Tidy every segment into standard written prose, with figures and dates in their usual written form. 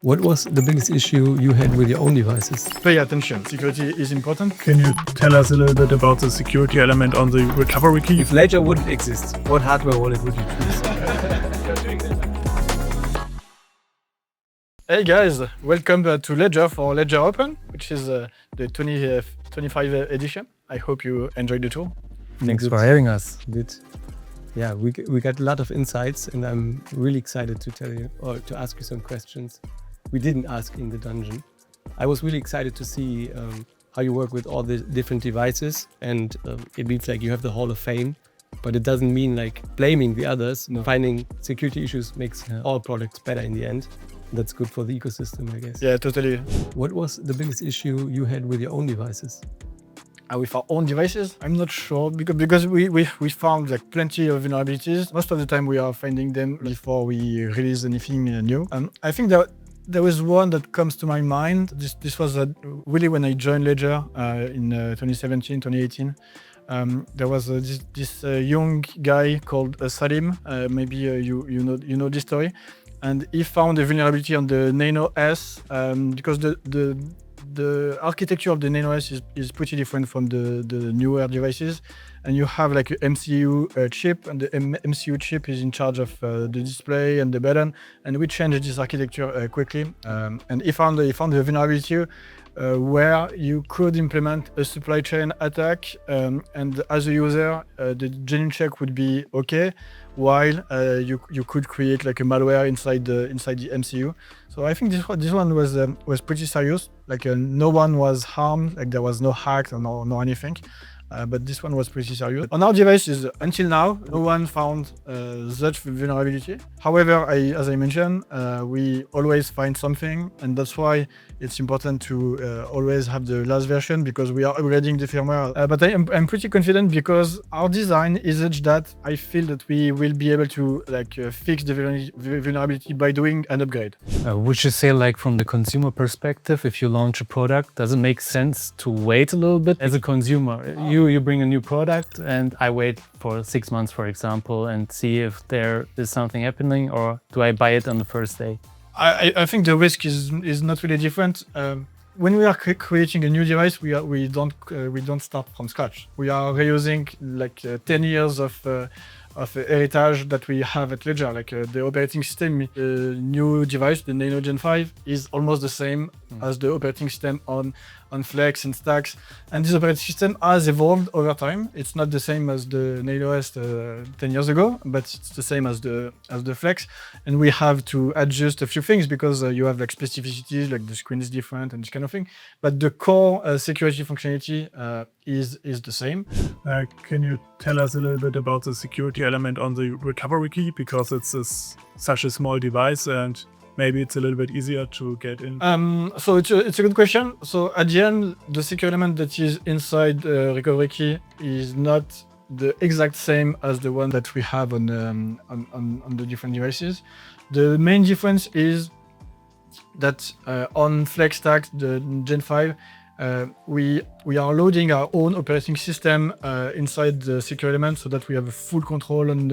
What was the biggest issue you had with your own devices? Pay attention. Security is important. Can you tell us a little bit about the security element on the recovery key? If Ledger wouldn't exist, what hardware wallet would you choose? Hey guys, welcome to Ledger for Ledger Open, which is the 2025 edition. I hope you enjoyed the tour. Thanks for having us. Good. Yeah, we got a lot of insights, and I'm really excited to tell you or to ask you some questions we didn't ask in the dungeon. I was really excited to see how you work with all the different devices, and it means like you have the Hall of Fame, but it doesn't mean like blaming the others. No. Finding security issues makes all products better in the end. That's good for the ecosystem, I guess. Yeah, totally. What was the biggest issue you had with your own devices? With our own devices, I'm not sure because we found like plenty of vulnerabilities. Most of the time we are finding them before we release anything new. I think that there was one that comes to my mind. This was really when I joined Ledger in 2017, 2018. There was this young guy called Salim. Maybe you know this story. And he found a vulnerability on the Nano S because the architecture of the Nano S is pretty different from the newer devices. And you have like an MCU chip, and the MCU chip is in charge of the display and the button. And we changed this architecture quickly. And he found a vulnerability where you could implement a supply chain attack, and as a user, the genuine check would be okay, while you could create like a malware inside the MCU. So I think this one was pretty serious. Like no one was harmed, like there was no hack or no anything. But this one was pretty serious. On our devices, until now, no one found such vulnerability. However, as I mentioned, we always find something, and that's why it's important to always have the last version, because we are upgrading the firmware. But I'm pretty confident because our design is such that I feel that we will be able to fix the vulnerability by doing an upgrade. Would you say, like from the consumer perspective, if you launch a product, does it make sense to wait a little bit as a consumer? You bring a new product and I wait for 6 months, for example, and see if there is something happening, or do I buy it on the first day? I think the risk is not really different. When we are creating a new device, we don't start from scratch. We are reusing like 10 years of heritage that we have at Ledger. Like the operating system, the new device, the Nano Gen 5, is almost the same as the operating system on Flex and Stacks. And this operating system has evolved over time. It's not the same as the Nano S 10 years ago, but it's the same as the Flex. And we have to adjust a few things because you have like specificities, like the screen is different and this kind of thing. But the core security functionality is the same. Can you tell us a little bit about the security element on the recovery key? Because it's such a small device and maybe it's a little bit easier to get in. So it's a good question. So at the end, the secure element that is inside the recovery key is not the exact same as the one that we have on the different devices. The main difference is that on Flex Stack, the Gen 5, we are loading our own operating system inside the secure element, so that we have a full control on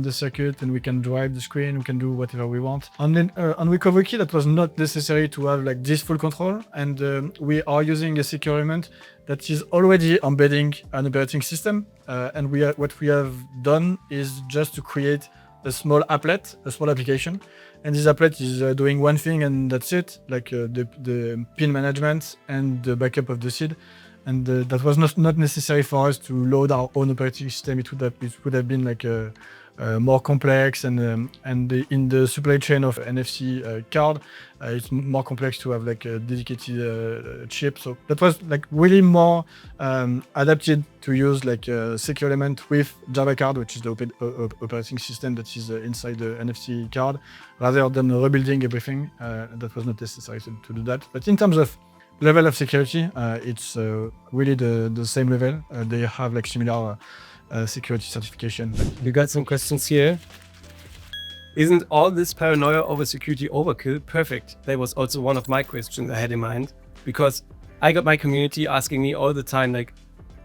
the circuit, and we can drive the screen, we can do whatever we want. And then on recovery key, that was not necessary to have like this full control, and we are using a secure element that is already embedding an operating system, and what we have done is just to create a small applet, a small application. And this applet is doing one thing and that's it, like the pin management and the backup of the seed. And that was not necessary for us to load our own operating system. It would have been like more complex, and in the supply chain of NFC card, it's more complex to have like a dedicated chip. So that was like really more adapted to use like a secure element with Java card, which is the operating system that is inside the NFC card, rather than rebuilding everything. That was not necessary to do that. But in terms of level of security, it's really the same level. They have like similar security certification. We got some questions here. Isn't all this paranoia over security overkill perfect? That was also one of my questions I had in mind, because I got my community asking me all the time, like,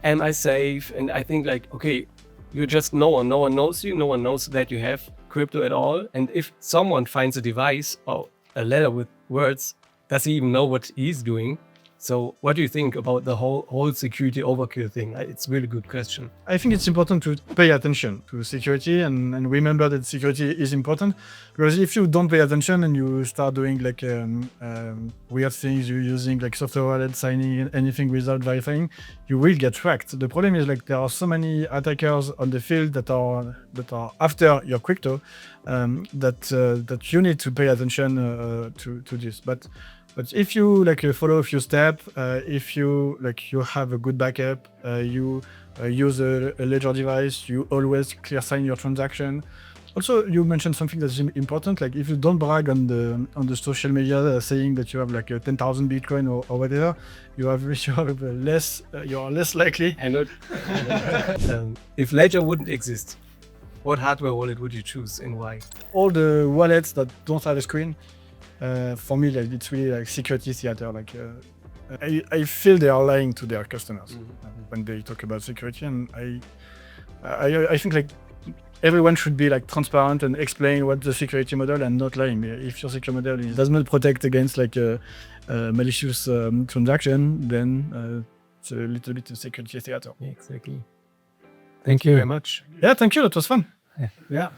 am I safe? And I think like, okay, you're just no one knows you, no one knows that you have crypto at all. And if someone finds a device, or a letter with words, does he even know what he's doing? So what do you think about the whole security overkill thing? It's a really good question. I think it's important to pay attention to security and remember that security is important, because if you don't pay attention and you start doing like weird things, you're using like software wallet, signing anything without verifying, you will get tracked. The problem is like there are so many attackers on the field that are after your crypto that you need to pay attention to this. But if you like follow a few steps, if you have a good backup, you use a Ledger device, you always clear sign your transaction. Also, you mentioned something that's important. Like if you don't brag on the social media saying that you have like 10,000 Bitcoin or whatever, you are less likely. I know. If Ledger wouldn't exist, what hardware wallet would you choose and why? All the wallets that don't have a screen. For me, like, it's really like security theater. Like, I feel they are lying to their customers when they talk about security, and I think like everyone should be like transparent and explain what the security model and not lying. If your security model does not protect against like a malicious transaction, then it's a little bit of security theater. Yeah, exactly. Thank you Very much. Yeah, thank you. That was fun. Yeah.